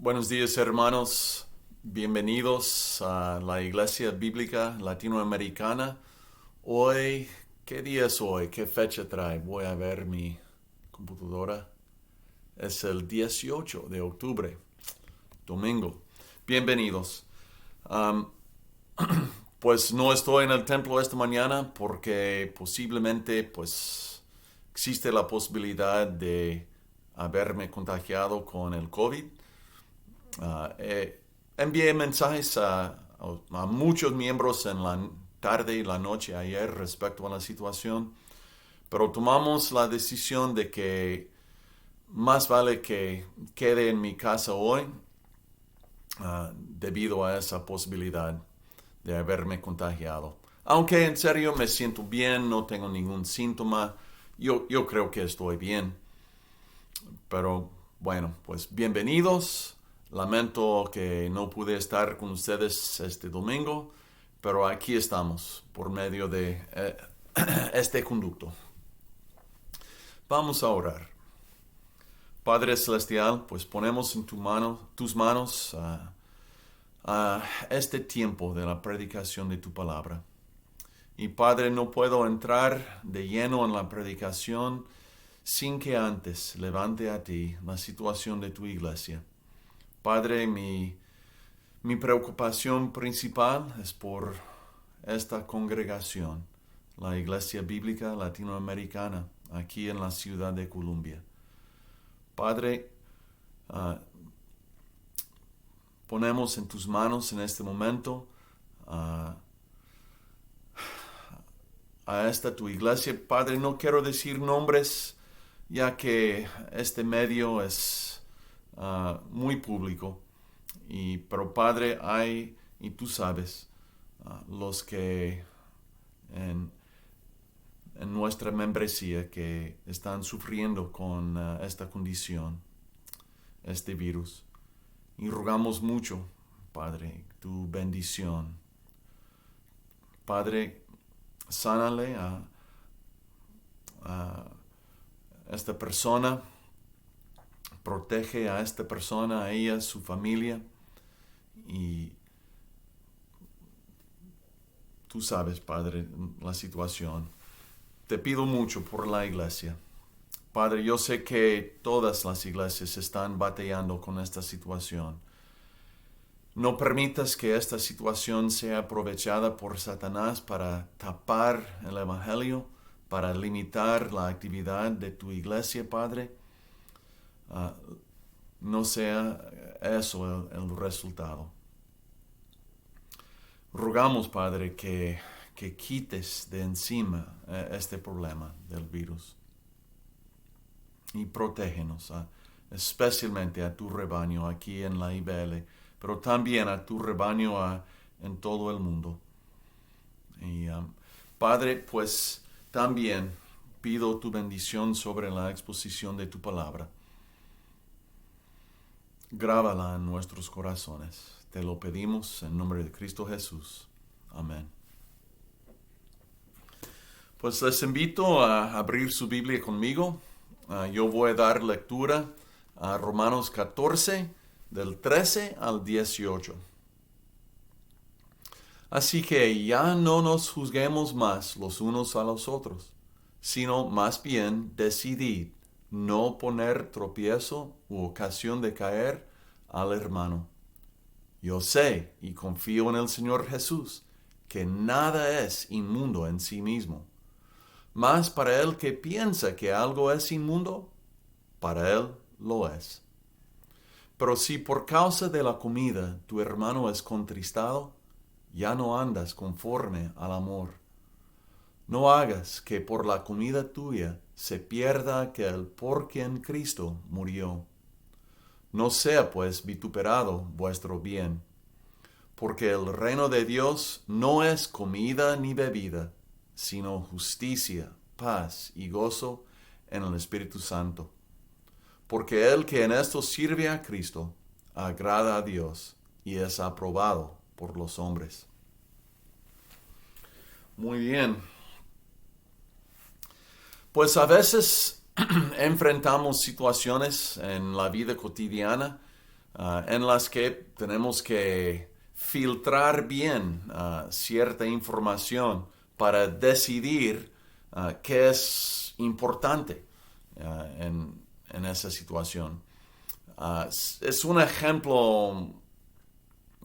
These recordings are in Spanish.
Buenos días, hermanos. Bienvenidos a la Iglesia Bíblica Latinoamericana. Hoy, ¿qué día es hoy? ¿Qué fecha trae? Voy a ver mi computadora. Es el 18 de octubre, domingo. Bienvenidos. Am, pues no estoy en el templo esta mañana porque posiblemente existe la posibilidad de haberme contagiado con el COVID. Envié mensajes a muchos miembros en la tarde y la noche ayer respecto a la situación, pero tomamos la decisión de que más vale que quede en mi casa hoy debido a esa posibilidad de haberme contagiado. Aunque en serio me siento bien, no tengo ningún síntoma, yo creo que estoy bien. Pero bueno, pues bienvenidos. Lamento que no pude estar con ustedes este domingo, pero aquí estamos por medio de este conducto. Vamos a orar. Padre Celestial, pues ponemos en tus manos este tiempo de la predicación de tu palabra. Y Padre, no puedo entrar de lleno en la predicación sin que antes levante a ti la situación de tu iglesia. Padre, mi preocupación principal es por esta congregación, la Iglesia Bíblica Latinoamericana, aquí en la ciudad de Columbia. Padre, ponemos en tus manos en este momento a esta tu iglesia. Padre, no quiero decir nombres, ya que este medio es muy público. Pero Padre, hay, y tú sabes, los que en nuestra membresía que están sufriendo con esta condición, este virus. Y rogamos mucho, Padre, tu bendición. Padre, sánale a esta persona, protege a esta persona, a ella, su familia, y tú sabes, Padre, la situación. Te pido mucho por la iglesia. Padre, yo sé que todas las iglesias están batallando con esta situación. No permitas que esta situación sea aprovechada por Satanás para tapar el Evangelio, para limitar la actividad de tu iglesia, Padre. No sea eso el resultado. Rogamos, Padre, que quites de encima este problema del virus y protégenos, especialmente a tu rebaño aquí en la IBL, pero también a tu rebaño en todo el mundo. Y Padre, pues también pido tu bendición sobre la exposición de tu palabra. Grábala en nuestros corazones. Te lo pedimos en nombre de Cristo Jesús. Amén. Pues les invito a abrir su Biblia conmigo. Yo voy a dar lectura a Romanos 14, del 13 al 18. Así que ya no nos juzguemos más los unos a los otros, sino más bien decidid no poner tropiezo u ocasión de caer al hermano. Yo sé y confío en el Señor Jesús, que nada es inmundo en sí mismo. Mas para el que piensa que algo es inmundo, para él lo es. Pero si por causa de la comida tu hermano es contristado, ya no andas conforme al amor. No hagas que por la comida tuya se pierda aquel por quien Cristo murió. No sea pues vituperado vuestro bien, porque el reino de Dios no es comida ni bebida, sino justicia, paz y gozo en el Espíritu Santo. Porque el que en esto sirve a Cristo agrada a Dios y es aprobado por los hombres. Muy bien. Pues a veces enfrentamos situaciones en la vida cotidiana en las que tenemos que filtrar bien cierta información para decidir qué es importante en esa situación. Es un ejemplo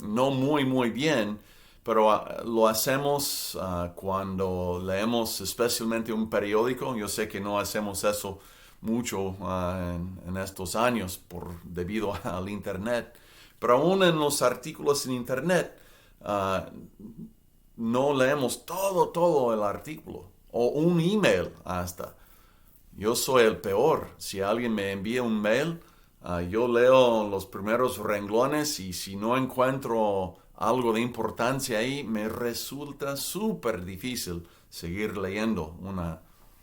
no muy bien, pero lo hacemos cuando leemos especialmente un periódico. Yo sé que no hacemos eso mucho en estos años debido al Internet, pero aún en los artículos en Internet no leemos todo el artículo o un email hasta. Yo soy el peor. Si alguien me envía un mail, yo leo los primeros renglones y si no encuentro algo de importancia ahí, me resulta súper difícil seguir leyendo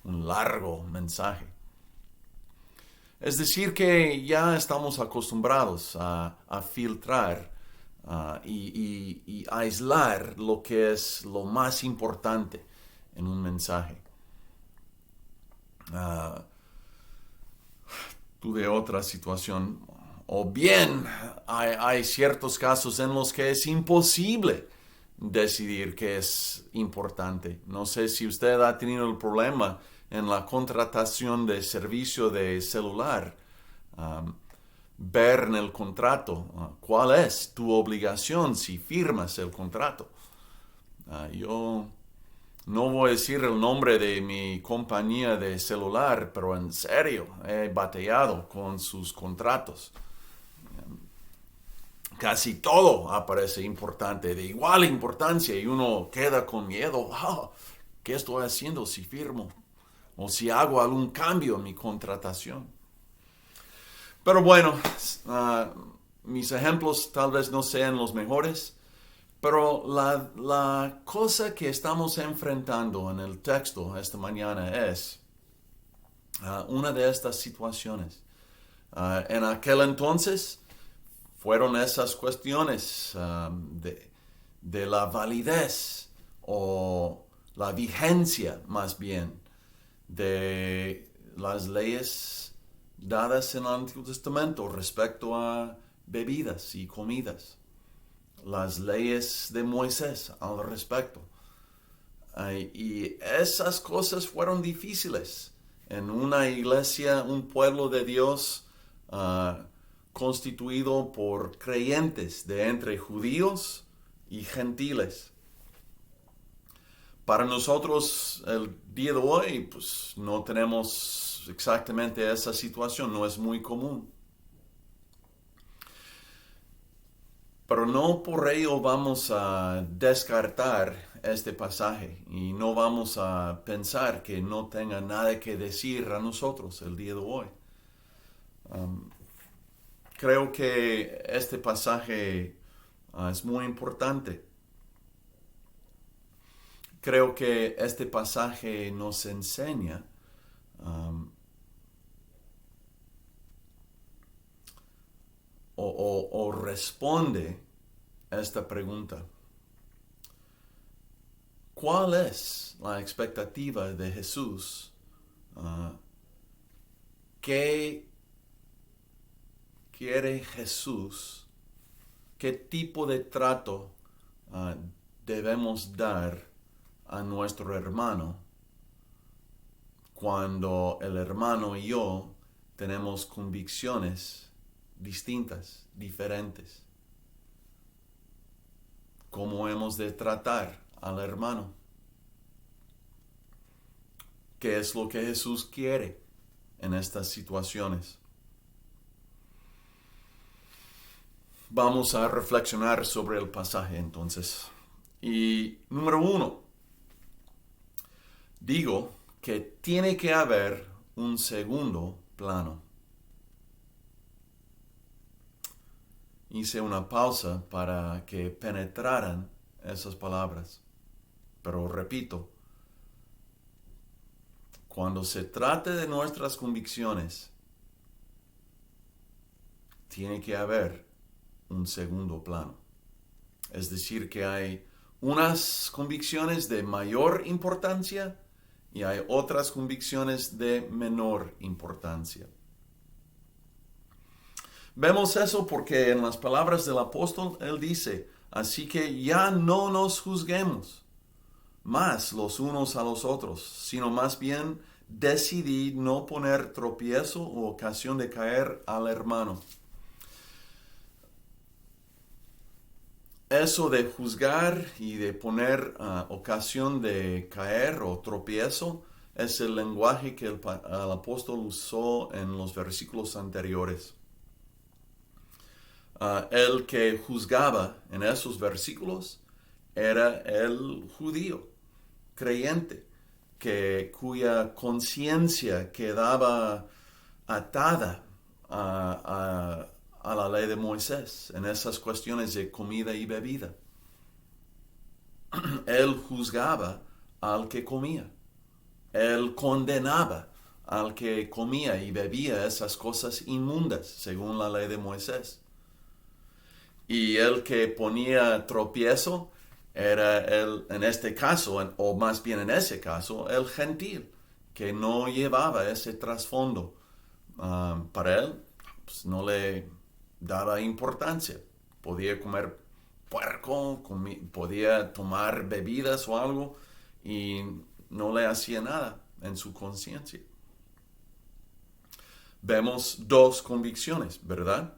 un largo mensaje. Es decir, que ya estamos acostumbrados a filtrar y aislar lo que es lo más importante en un mensaje. Tuve otra situación. O bien hay ciertos casos en los que es imposible decidir qué es importante. No sé si usted ha tenido el problema en la contratación de servicio de celular. Ver en el contrato cuál es tu obligación si firmas el contrato. Yo no voy a decir el nombre de mi compañía de celular, pero en serio, he batallado con sus contratos. Casi todo aparece importante, de igual importancia, y uno queda con miedo. ¿Qué estoy haciendo si firmo? O si hago algún cambio en mi contratación. Pero bueno, mis ejemplos tal vez no sean los mejores. Pero la cosa que estamos enfrentando en el texto esta mañana es una de estas situaciones. En aquel entonces fueron esas cuestiones de la validez o la vigencia más bien de las leyes dadas en el Antiguo Testamento respecto a bebidas y comidas. Las leyes de Moisés al respecto. Y esas cosas fueron difíciles en una iglesia, un pueblo de Dios constituido por creyentes de entre judíos y gentiles. Para nosotros el día de hoy pues no tenemos exactamente esa situación, no es muy común. Pero no por ello vamos a descartar este pasaje y no vamos a pensar que no tenga nada que decir a nosotros el día de hoy. Creo que este pasaje es muy importante. Creo que este pasaje nos enseña o responde a esta pregunta. ¿Cuál es la expectativa de Jesús? ¿Qué quiere Jesús? ¿Qué tipo de trato debemos dar a nuestro hermano cuando el hermano y yo tenemos convicciones distintas, diferentes? ¿Cómo hemos de tratar al hermano? ¿Qué es lo que Jesús quiere en estas situaciones? Vamos a reflexionar sobre el pasaje entonces. Y número 1, digo que tiene que haber un segundo plano. Hice una pausa para que penetraran esas palabras. Pero repito, cuando se trate de nuestras convicciones, tiene que haber un segundo plano. Es decir, que hay unas convicciones de mayor importancia y hay otras convicciones de menor importancia. Vemos eso porque en las palabras del apóstol, él dice, así que ya no nos juzguemos más los unos a los otros, sino más bien decidid no poner tropiezo o ocasión de caer al hermano. Eso de juzgar y de poner ocasión de caer o tropiezo es el lenguaje que el apóstol usó en los versículos anteriores. El que juzgaba en esos versículos era el judío creyente, cuya conciencia quedaba atada a la ley de Moisés en esas cuestiones de comida y bebida. Él juzgaba al que comía. Él condenaba al que comía y bebía esas cosas inmundas, según la ley de Moisés. Y el que ponía tropiezo era en este caso, o más bien en ese caso, el gentil, que no llevaba ese trasfondo. Para él, pues, no le daba importancia. Podía comer puerco, podía tomar bebidas o algo, y no le hacía nada en su conciencia. Vemos dos convicciones, ¿verdad?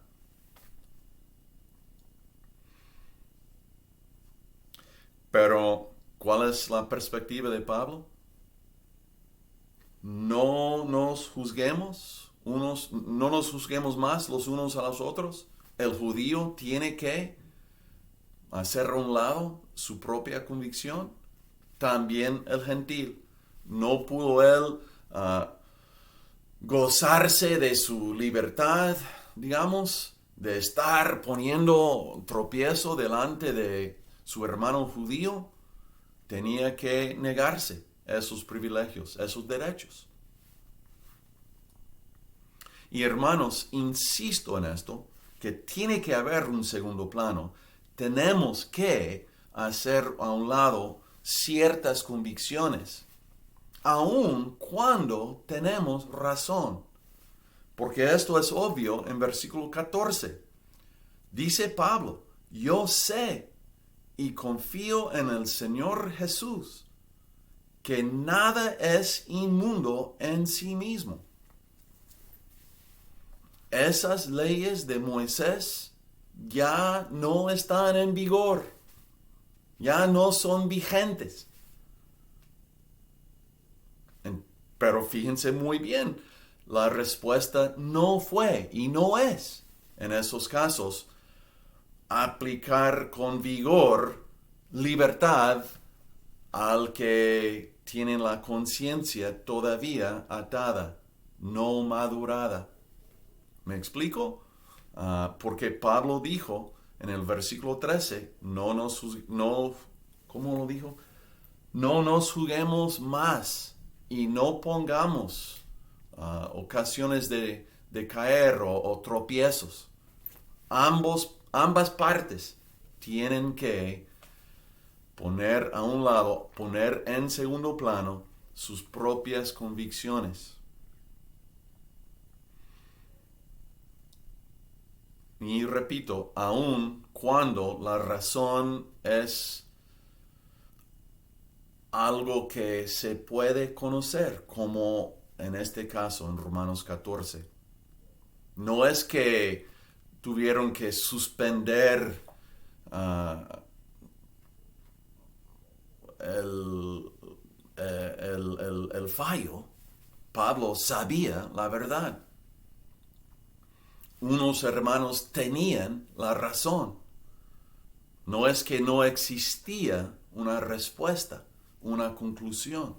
Pero, ¿cuál es la perspectiva de Pablo? No nos juzguemos no nos juzguemos más los unos a los otros. El judío tiene que hacer a un lado su propia convicción. También el gentil. No pudo él gozarse de su libertad, digamos, de estar poniendo tropiezo delante de su hermano judío. Tenía que negarse esos privilegios, esos derechos. Y hermanos, insisto en esto, que tiene que haber un segundo plano. Tenemos que hacer a un lado ciertas convicciones, aun cuando tenemos razón. Porque esto es obvio en versículo 14. Dice Pablo, yo sé y confío en el Señor Jesús, que nada es inmundo en sí mismo. Esas leyes de Moisés ya no están en vigor, ya no son vigentes. Pero fíjense muy bien, la respuesta no fue y no es, en esos casos, aplicar con vigor libertad al que tiene la conciencia todavía atada, no madurada. ¿Me explico? Porque Pablo dijo en el versículo 13, ¿cómo lo dijo? No nos juzguemos más y no pongamos ocasiones de caer o tropiezos. Ambas partes tienen que poner a un lado, poner en segundo plano sus propias convicciones. Y repito, aun cuando la razón es algo que se puede conocer, como en este caso en Romanos 14. No es que tuvieron que suspender el fallo. Pablo sabía la verdad. Unos hermanos tenían la razón. No es que no existía una respuesta, una conclusión,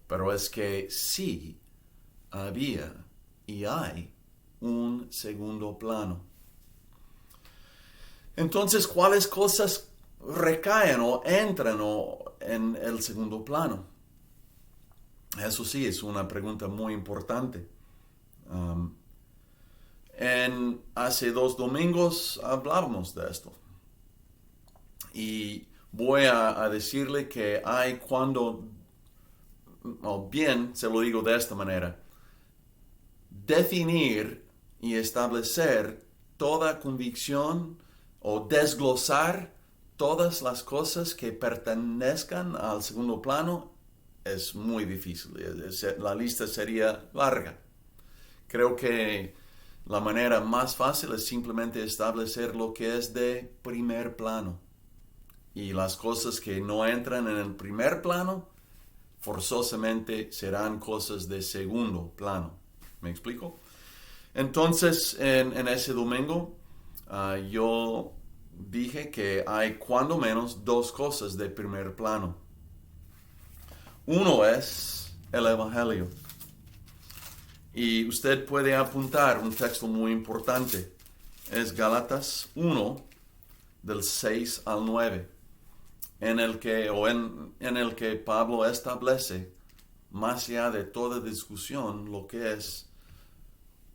pero es que sí había y hay un segundo plano. Entonces, ¿cuáles cosas recaen o entran en el segundo plano? Eso sí, es una pregunta muy importante. Hace 2 domingos hablábamos de esto. Y voy a decirle que hay o bien se lo digo de esta manera, definir y establecer toda convicción o desglosar todas las cosas que pertenezcan al segundo plano es muy difícil. La lista sería larga. Creo que la manera más fácil es simplemente establecer lo que es de primer plano. Y las cosas que no entran en el primer plano, forzosamente serán cosas de segundo plano. ¿Me explico? Entonces, en ese domingo, yo dije que hay cuando menos dos cosas de primer plano. Uno es el Evangelio. Y usted puede apuntar un texto muy importante. Es Gálatas 1, del 6 al 9, en el que Pablo establece, más allá de toda discusión, lo que es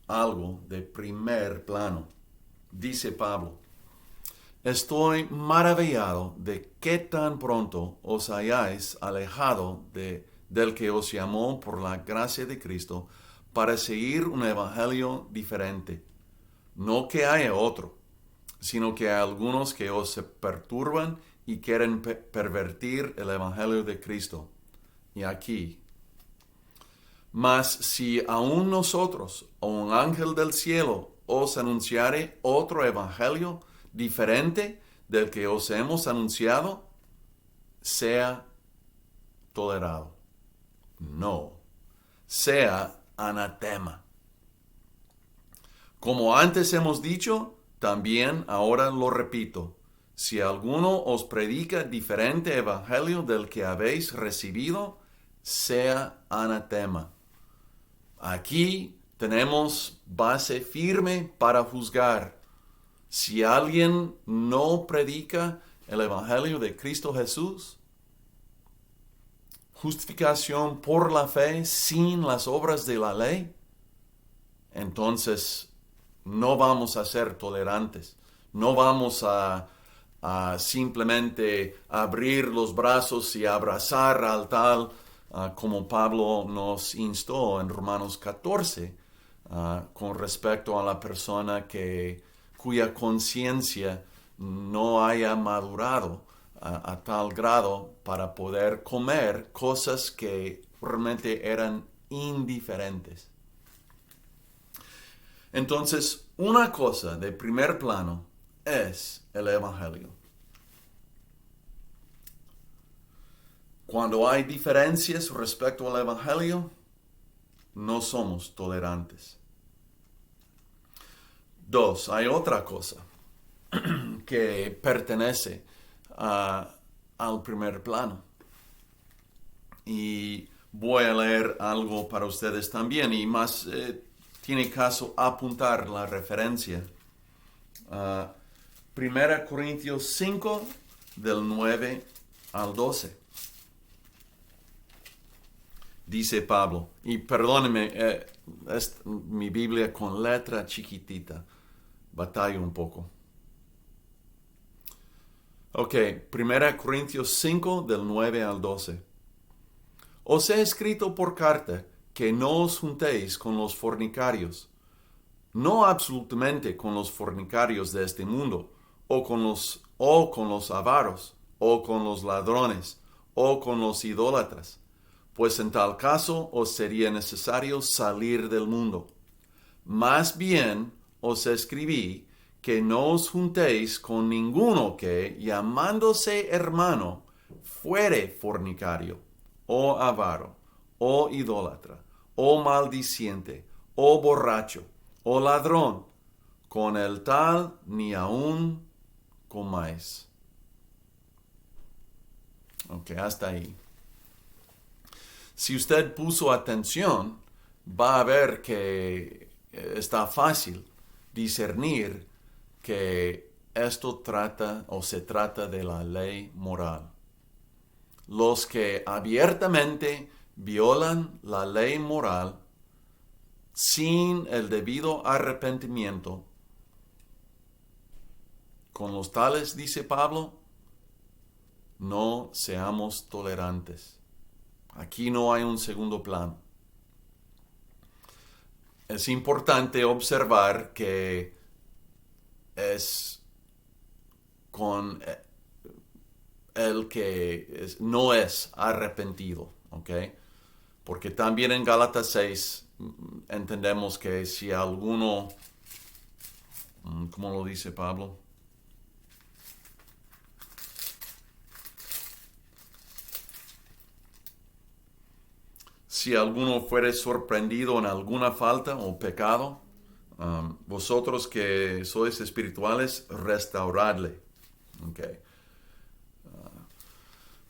algo de primer plano. Dice Pablo: estoy maravillado de qué tan pronto os hayáis alejado del que os llamó por la gracia de Cristo para seguir un evangelio diferente. No que haya otro, sino que hay algunos que os perturban y quieren pervertir el evangelio de Cristo. Y aquí: mas si aún nosotros o un ángel del cielo os anunciare otro evangelio diferente del que os hemos anunciado, sea tolerado. No, sea anatema. Como antes hemos dicho, también ahora lo repito: si alguno os predica diferente evangelio del que habéis recibido, sea anatema. Aquí tenemos base firme para juzgar. Si alguien no predica el evangelio de Cristo Jesús, justificación por la fe sin las obras de la ley, entonces no vamos a ser tolerantes. No vamos a simplemente abrir los brazos y abrazar al tal, como Pablo nos instó en Romanos 14, con respecto a la persona cuya conciencia no haya madurado a tal grado para poder comer cosas que realmente eran indiferentes. Entonces, una cosa de primer plano es el Evangelio. Cuando hay diferencias respecto al Evangelio, no somos tolerantes. 2, hay otra cosa que pertenece al primer plano. Y voy a leer algo para ustedes también, y más tiene caso apuntar la referencia. 1 Corintios 5, del 9 al 12. Dice Pablo, y perdónenme, es mi Biblia con letra chiquitita, batallo un poco. Ok, 1 Corintios 5, del 9 al 12. Os he escrito por carta que no os juntéis con los fornicarios, no absolutamente con los fornicarios de este mundo, o con los avaros, o con los ladrones, o con los idólatras, pues en tal caso os sería necesario salir del mundo. Más bien os escribí que no os juntéis con ninguno que, llamándose hermano, fuere fornicario, o avaro, o idólatra, o maldiciente, o borracho, o ladrón. Con el tal ni aun comáis. Ok, hasta ahí. Si usted puso atención, va a ver que está fácil discernir que esto se trata de la ley moral. Los que abiertamente violan la ley moral sin el debido arrepentimiento, con los tales, dice Pablo, no seamos tolerantes. Aquí no hay un segundo plano. es importante observar que es con el que no es arrepentido, ¿ok? Porque también en Gálatas 6 entendemos que si alguno, ¿cómo lo dice Pablo? Si alguno fuere sorprendido en alguna falta o pecado, vosotros que sois espirituales, restauradle. Okay.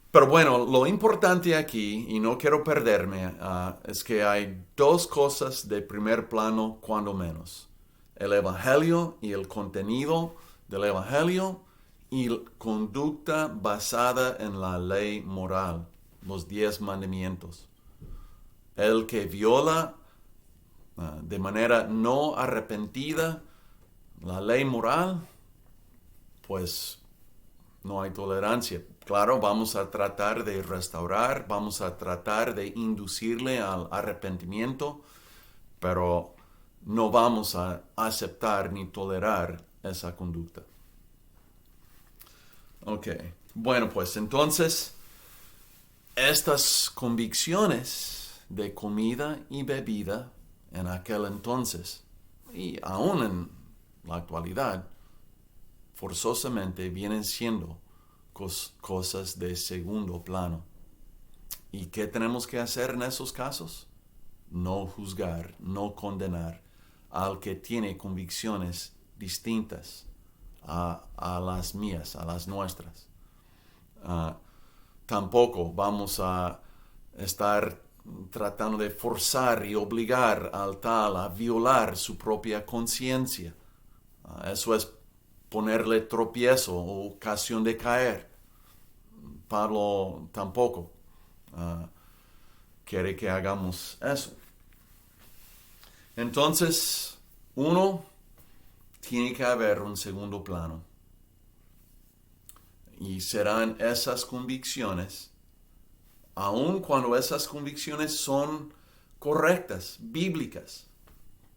Pero bueno, lo importante aquí, y no quiero perderme, es que hay dos cosas de primer plano, cuando menos. El Evangelio y el contenido del Evangelio y conducta basada en la ley moral, los 10 mandamientos. El que viola de manera no arrepentida la ley moral, pues no hay tolerancia. Claro, vamos a tratar de restaurar, vamos a tratar de inducirle al arrepentimiento, pero no vamos a aceptar ni tolerar esa conducta. Ok, bueno, pues entonces estas convicciones de comida y bebida en aquel entonces y aún en la actualidad forzosamente vienen siendo cosas de segundo plano. ¿Y qué tenemos que hacer en esos casos? No juzgar, no condenar al que tiene convicciones distintas a las mías, a las nuestras. Tampoco vamos a estar tratando de forzar y obligar al tal a violar su propia conciencia. Eso es ponerle tropiezo o ocasión de caer. Pablo tampoco quiere que hagamos eso. Entonces, uno, tiene que haber un segundo plano. Y serán esas convicciones, aun cuando esas convicciones son correctas, bíblicas,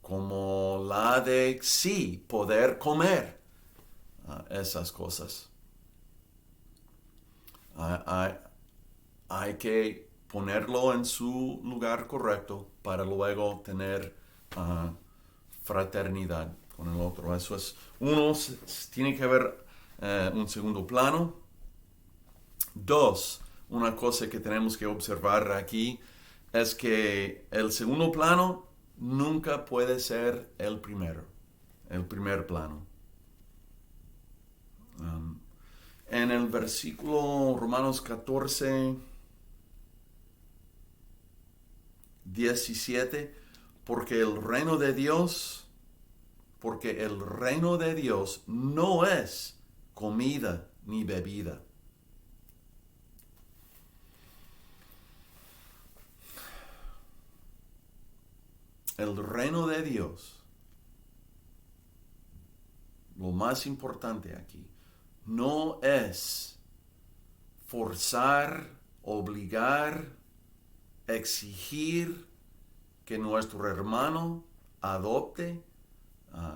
como la de sí, poder comer esas cosas. Hay que ponerlo en su lugar correcto para luego tener fraternidad con el otro. Eso es, uno, tiene que haber un segundo plano. Dos, una cosa que tenemos que observar aquí es que el segundo plano nunca puede ser el primer plano. En el versículo Romanos 14, 17, porque el reino de Dios no es comida ni bebida. El reino de Dios, lo más importante aquí, no es forzar, obligar, exigir que nuestro hermano adopte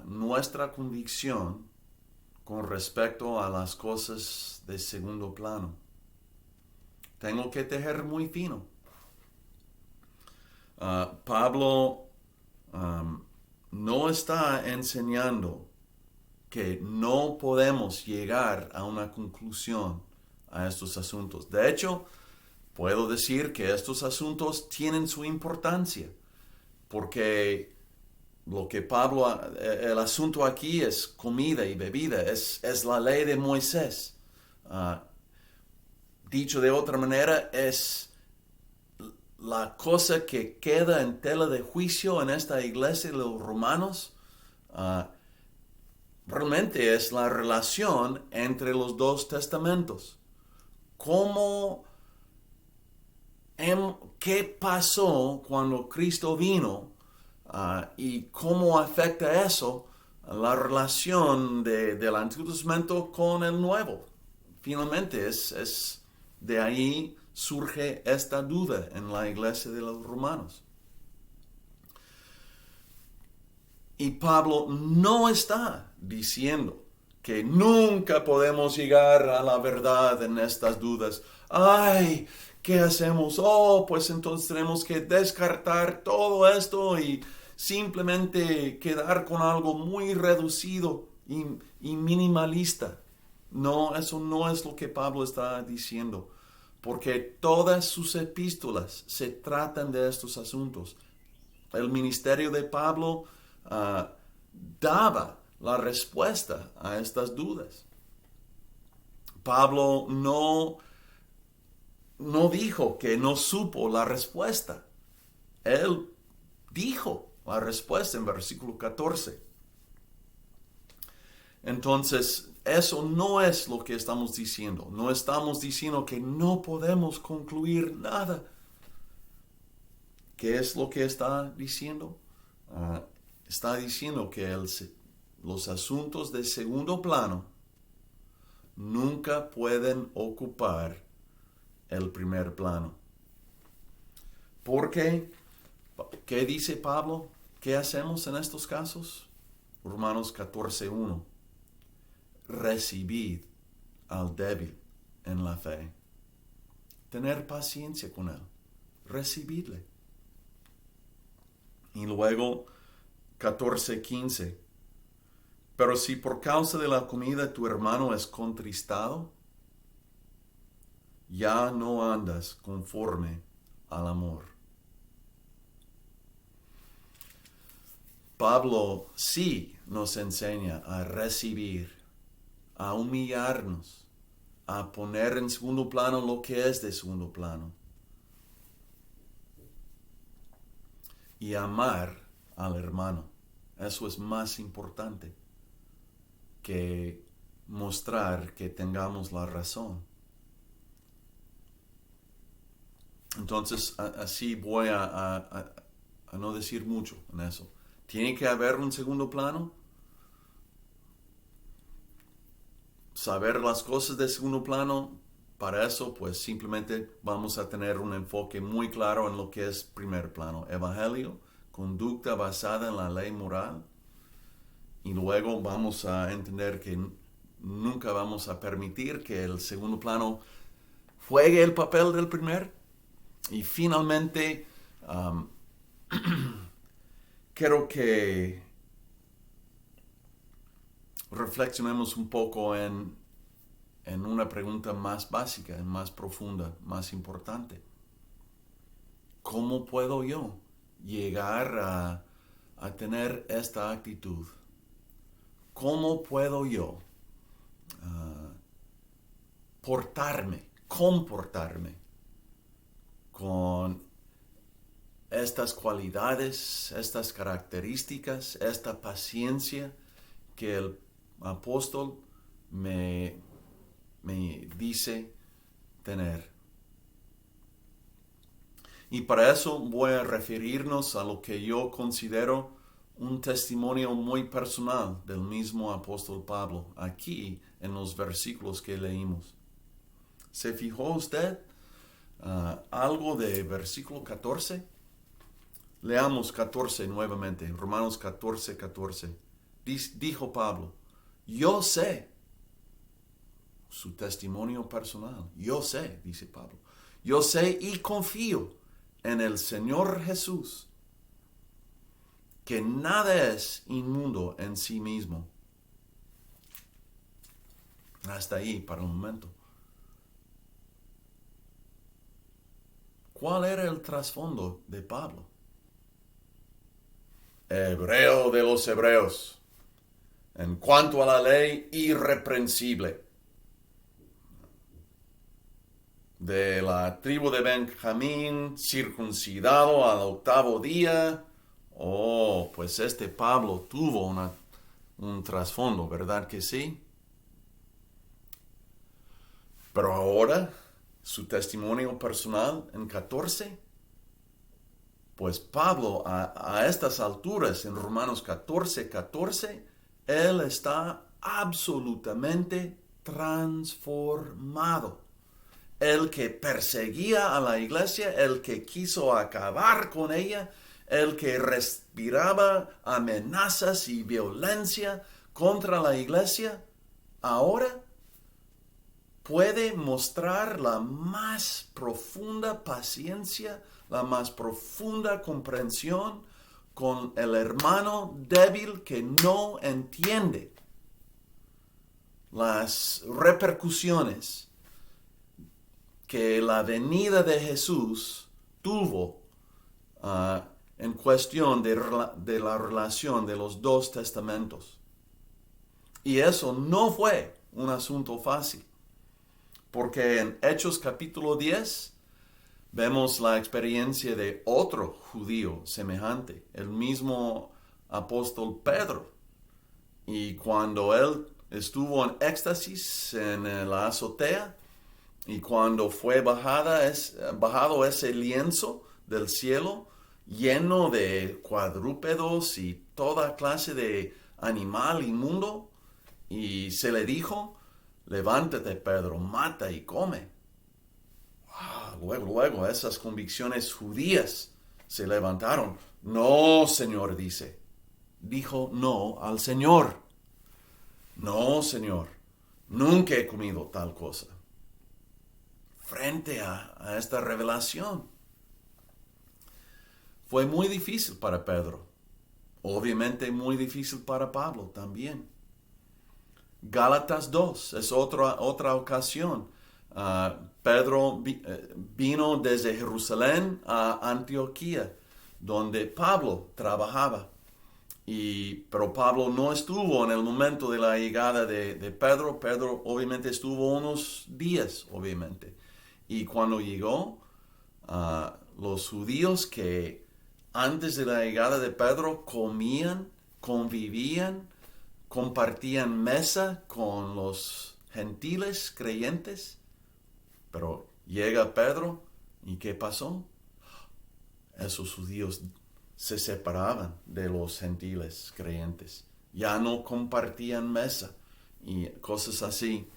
nuestra convicción con respecto a las cosas de segundo plano. Tengo que tejer muy fino. Pablo no está enseñando que no podemos llegar a una conclusión a estos asuntos. De hecho, puedo decir que estos asuntos tienen su importancia, porque lo que Pablo, el asunto aquí es comida y bebida, es la ley de Moisés. Dicho de otra manera, es la cosa que queda en tela de juicio en esta iglesia de los romanos. Realmente es la relación entre los dos testamentos. ¿Qué pasó cuando Cristo vino y cómo afecta eso la relación del Antiguo Testamento con el Nuevo? Finalmente es de ahí surge esta duda en la iglesia de los romanos. Y Pablo no está diciendo que nunca podemos llegar a la verdad en estas dudas. ¡Ay! ¿Qué hacemos? Oh, pues entonces tenemos que descartar todo esto y simplemente quedar con algo muy reducido y minimalista. No, eso no es lo que Pablo está diciendo, porque todas sus epístolas se tratan de estos asuntos. El ministerio de Pablo daba la respuesta a estas dudas. Pablo no dijo que no supo la respuesta. Él dijo la respuesta en versículo 14. Entonces, eso no es lo que estamos diciendo. No estamos diciendo que no podemos concluir nada. ¿Qué es lo que está diciendo? Está diciendo que los asuntos de segundo plano nunca pueden ocupar el primer plano. ¿Por qué? ¿Qué dice Pablo? ¿Qué hacemos en estos casos? Romanos 14:1. Recibid al débil en la fe. Tener paciencia con él. Recibidle. Y luego 14:15. Pero si por causa de la comida tu hermano es contristado, ya no andas conforme al amor. Pablo sí nos enseña a recibir, a humillarnos, a poner en segundo plano lo que es de segundo plano y amar al hermano. Eso es más importante que mostrar que tengamos la razón. Entonces, así voy a no decir mucho en eso. ¿Tiene que haber un segundo plano? Saber las cosas de segundo plano, para eso pues simplemente vamos a tener un enfoque muy claro en lo que es primer plano. Evangelio, conducta basada en la ley moral. Y luego vamos a entender que nunca vamos a permitir que el segundo plano juegue el papel del primer. Y finalmente, quiero que reflexionemos un poco en una pregunta más básica, más profunda, más importante. ¿Cómo puedo yo llegar a tener esta actitud? ¿Cómo puedo yo comportarme con estas cualidades, estas características, esta paciencia que el apóstol me dice tener? Y para eso voy a referirnos a lo que yo considero un testimonio muy personal del mismo apóstol Pablo, aquí en los versículos que leímos. ¿Se fijó usted algo de versículo 14? Leamos 14 nuevamente, Romanos 14:14. Dijo Pablo, yo sé, su testimonio personal, yo sé, dice Pablo, yo sé y confío en el Señor Jesús, que nada es inmundo en sí mismo. Hasta ahí para un momento. ¿Cuál era el trasfondo de Pablo? Hebreo de los hebreos. En cuanto a la ley, irreprensible. De la tribu de Benjamín, circuncidado al 8º día. Oh, pues este Pablo tuvo un trasfondo, ¿verdad que sí? Pero ahora, su testimonio personal en 14, pues Pablo a estas alturas, en Romanos 14:14, él está absolutamente transformado. El que perseguía a la iglesia, el que quiso acabar con ella, el que respiraba amenazas y violencia contra la iglesia, ahora puede mostrar la más profunda paciencia, la más profunda comprensión con el hermano débil que no entiende las repercusiones que la venida de Jesús tuvo en cuestión de la relación de los dos testamentos. Y eso no fue un asunto fácil, porque en Hechos capítulo 10 vemos la experiencia de otro judío semejante, el mismo apóstol Pedro. Y cuando él estuvo en éxtasis en la azotea, y cuando fue bajado ese lienzo del cielo, lleno de cuadrúpedos y toda clase de animal inmundo, y se le dijo, levántate, Pedro, mata y come. Luego esas convicciones judías se levantaron. No, Señor, dijo no al Señor. No, Señor, nunca he comido tal cosa. Frente a esta revelación, fue muy difícil para Pedro. Obviamente muy difícil para Pablo también. Gálatas 2 es otra ocasión. Pedro vino desde Jerusalén a Antioquía, donde Pablo trabajaba. Pero Pablo no estuvo en el momento de la llegada de Pedro. Pedro obviamente estuvo unos días, obviamente. Y cuando llegó, los judíos que antes de la llegada de Pedro comían, convivían, compartían mesa con los gentiles creyentes. Pero llega Pedro, ¿y qué pasó? Esos judíos se separaban de los gentiles creyentes. Ya no compartían mesa y cosas así.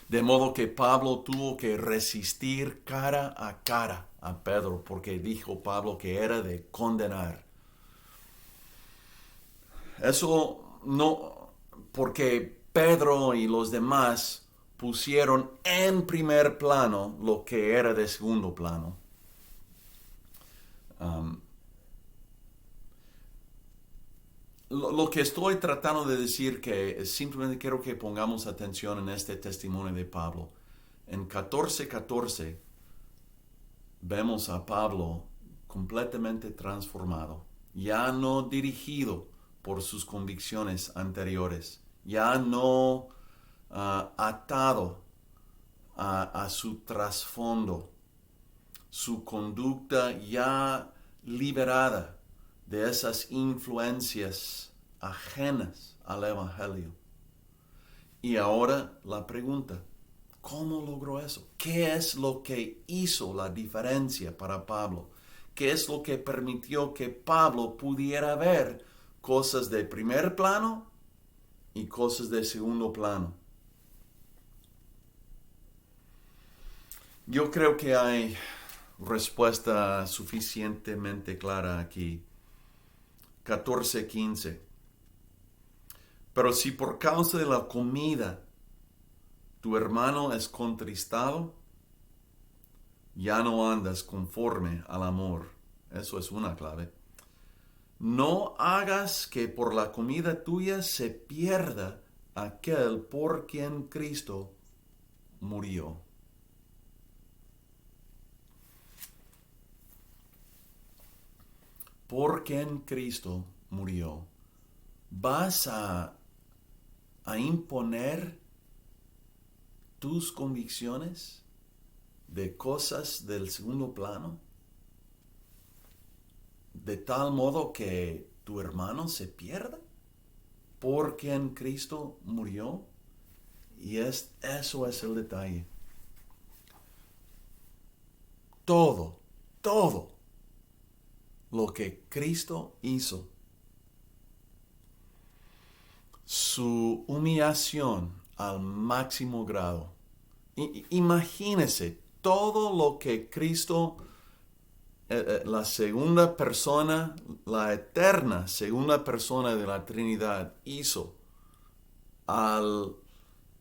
De modo que Pablo tuvo que resistir cara a Pedro, porque dijo Pablo que era de condenar. Eso no, porque Pedro y los demás pusieron en primer plano lo que era de segundo plano. Lo que estoy tratando de decir que simplemente quiero que pongamos atención en este testimonio de Pablo. En 14:14 vemos a Pablo completamente transformado, ya no dirigido por sus convicciones anteriores, ya no atado a su trasfondo, su conducta ya liberada de esas influencias ajenas al Evangelio. Y ahora la pregunta, ¿cómo logró eso? ¿Qué es lo que hizo la diferencia para Pablo? ¿Qué es lo que permitió que Pablo pudiera ver cosas de primer plano y cosas de segundo plano? Yo creo que hay respuesta suficientemente clara aquí. 14:15. Pero si por causa de la comida tu hermano es contristado, ya no andas conforme al amor. Eso es una clave. No hagas que por la comida tuya se pierda aquel por quien Cristo murió. Por quien Cristo murió. ¿Vas a imponer tus convicciones de cosas del segundo plano? De tal modo que tu hermano se pierda por quien Cristo murió. Y eso es el detalle. Todo lo que Cristo hizo, su humillación al máximo grado. Imagínese todo lo que Cristo la segunda persona, la eterna segunda persona de la Trinidad hizo al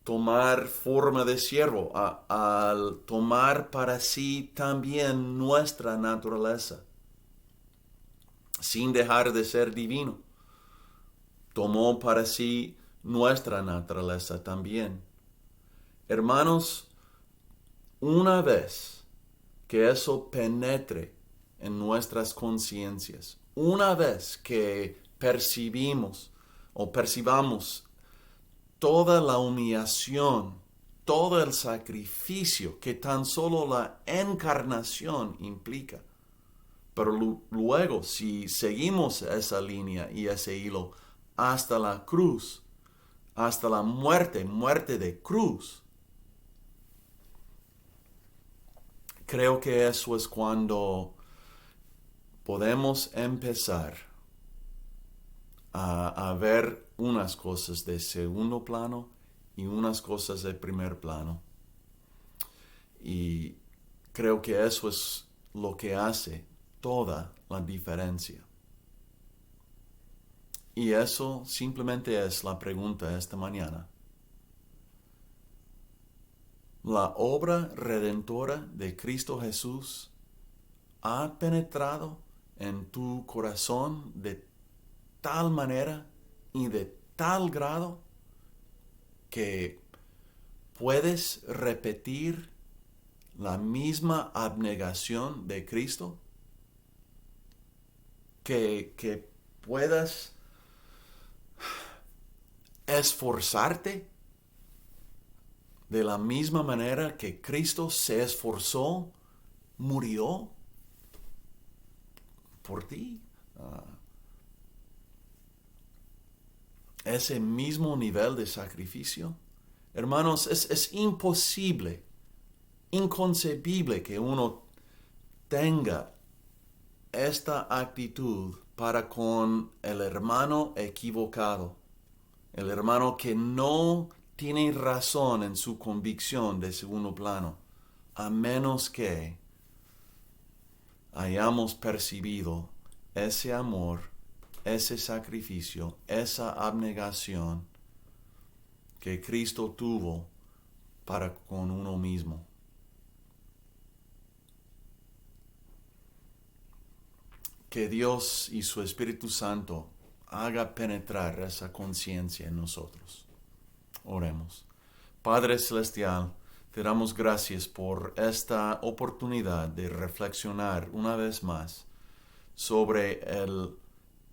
tomar forma de siervo, al tomar para sí también nuestra naturaleza, sin dejar de ser divino. Tomó para sí nuestra naturaleza también. Hermanos, una vez que eso penetre en nuestras conciencias, una vez que percibamos toda la humillación, todo el sacrificio que tan solo la encarnación implica. Pero luego, si seguimos esa línea y ese hilo hasta la cruz, hasta la muerte de cruz, creo que eso es cuando podemos empezar a ver unas cosas de segundo plano y unas cosas de primer plano. Y creo que eso es lo que hace toda la diferencia. Y eso simplemente es la pregunta esta mañana. ¿La obra redentora de Cristo Jesús ha penetrado en tu corazón de tal manera y de tal grado que puedes repetir la misma abnegación de Cristo? Que puedas esforzarte de la misma manera que Cristo se esforzó, murió por ti. Ese mismo nivel de sacrificio. Hermanos, es imposible, inconcebible que uno tenga esta actitud para con el hermano equivocado, el hermano que no tiene razón en su convicción de segundo plano, a menos que hayamos percibido ese amor, ese sacrificio, esa abnegación que Cristo tuvo para con uno mismo. Que Dios y su Espíritu Santo haga penetrar esa conciencia en nosotros. Oremos. Padre Celestial, te damos gracias por esta oportunidad de reflexionar una vez más sobre el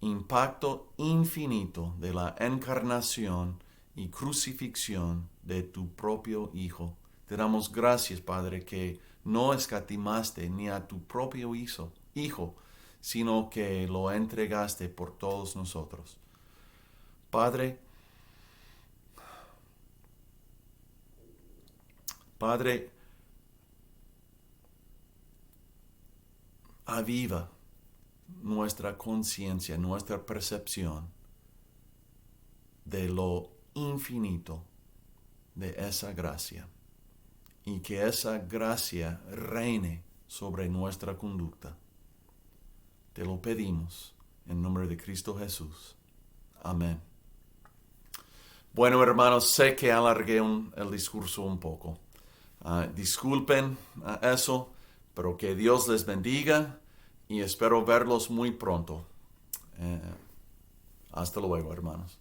impacto infinito de la encarnación y crucifixión de tu propio Hijo. Te damos gracias, Padre, que no escatimaste ni a tu propio Hijo, sino que lo entregaste por todos nosotros. Padre, aviva nuestra conciencia, nuestra percepción de lo infinito de esa gracia, y que esa gracia reine sobre nuestra conducta. Te lo pedimos en nombre de Cristo Jesús. Amén. Bueno, hermanos, sé que alargué el discurso un poco. Disculpen eso, pero que Dios les bendiga y espero verlos muy pronto. Hasta luego, hermanos.